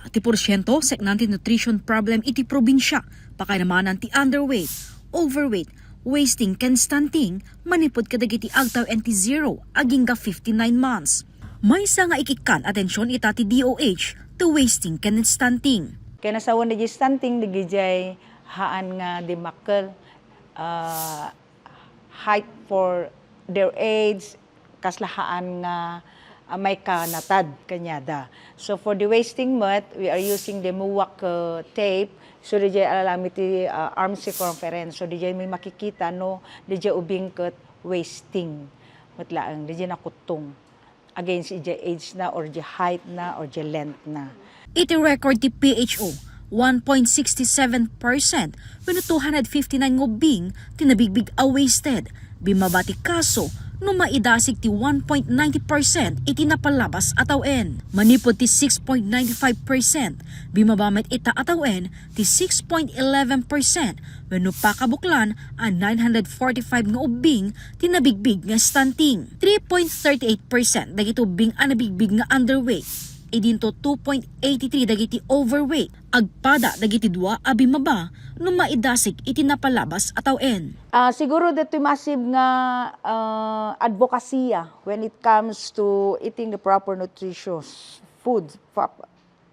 ti porsyento seknanti nutrition problem iti probinsya, pakainamanan ti underweight, overweight, wasting ken stunting, manipod kadagiti agtaw enti 0 aging 59 months. May isa nga ikikan atensyon ita ti DOH to wasting ken stunting. Kaya nasawan na di stunting, nagijay haan nga di makkel, height for their age, kaslahaan nga may kanatad kanyada. So for the wasting mat, we are using the muwak tape. So dijay alalami ti arm circumference. So dijay may makikita no, dijay ubingket wasting. Matlaang dijay nakutong against ijay age na or the height na or the length na. Iti record ti PHO 1.67% when 259 ngubing tinabigbig a wasted. Bimabati kaso no maidasig ti 1.90% iti napalabas atawen. Manipod ti 6.95%. Bimabamit ita atawen ti 6.11% when no pakabuklan ang 945 nga ubing tinabigbig nga stunting. 3.38% dagiti ubing ang nabigbig nga underweight. Idinto 2.83 dagiti overweight. Agpada dagiti dua a bimaba no maidasig iti napalabas atawen. Siguro dito massive nga advokasya when it comes to eating the proper nutritious food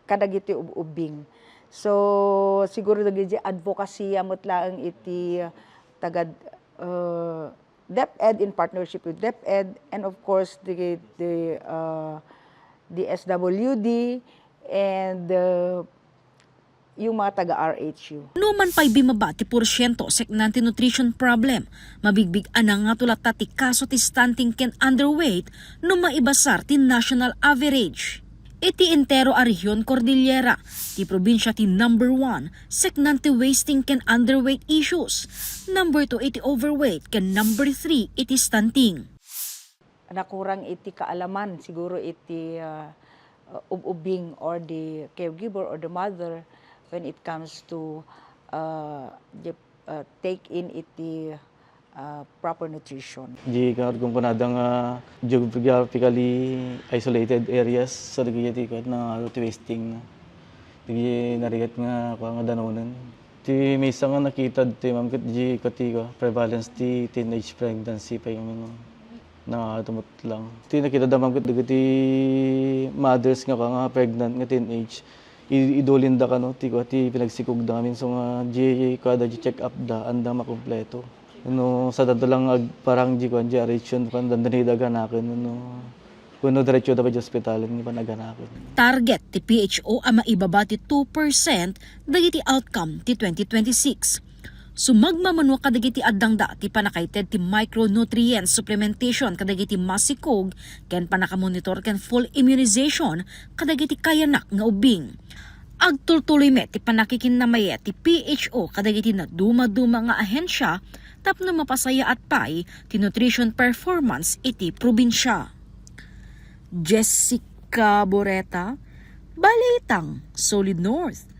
kadagiti ubing. So siguro dagiti advokasya mutlaang iti tagad DepEd in partnership with DepEd and of course the SWD and yung mga taga-RHU. Numan pa'y bimaba ti porsyento seknanti nutrition problem, mabigbig anang nga tulat ti kaso ti stunting ken underweight no maibasar ti national average. Iti entero a rehiyon Cordillera, ti probinsya ti number 1 seknanti wasting ken underweight issues, number 2 iti overweight ken number 3 iti stunting. Nakurang iti kaalaman, siguro iti ubing or the caregiver or the mother when it comes to take in iti proper nutrition. Di kung panadang geographically isolated areas sa dagiti kat na wasting na. Di narigat nga danonan. Ti may isa nga nakita ti ma'am kat di katika prevalence ti teenage pregnancy pa yung nakatumot lang. Ti nakita damang kat dagiti mothers nga pregnant nga teenage. Idolinda ka no, ti pinagsikog namin. So nga, kada check up da, anda makumpleto. No, sa dato lang parang reaction, dandanida ganakin. No, kuno diretso dapat sa ospital, hindi pa naganakin. Target ti PHO ang maibaba ti 2% dagiti outcome ti 2026. Sumagmamanwa kadagiti addangda ti panakaited ti micronutrient supplementation kadagiti masikog ken panakamonitor ken full immunization kadagiti kayanak nga ubing. Agtultuloy met ti panakikinamaya ti PHO kadagiti na duma-duma nga ahensya tapno mapasaya at pay ti nutrition performance iti probinsya. Jessica Boreta, Balitang, Solid North.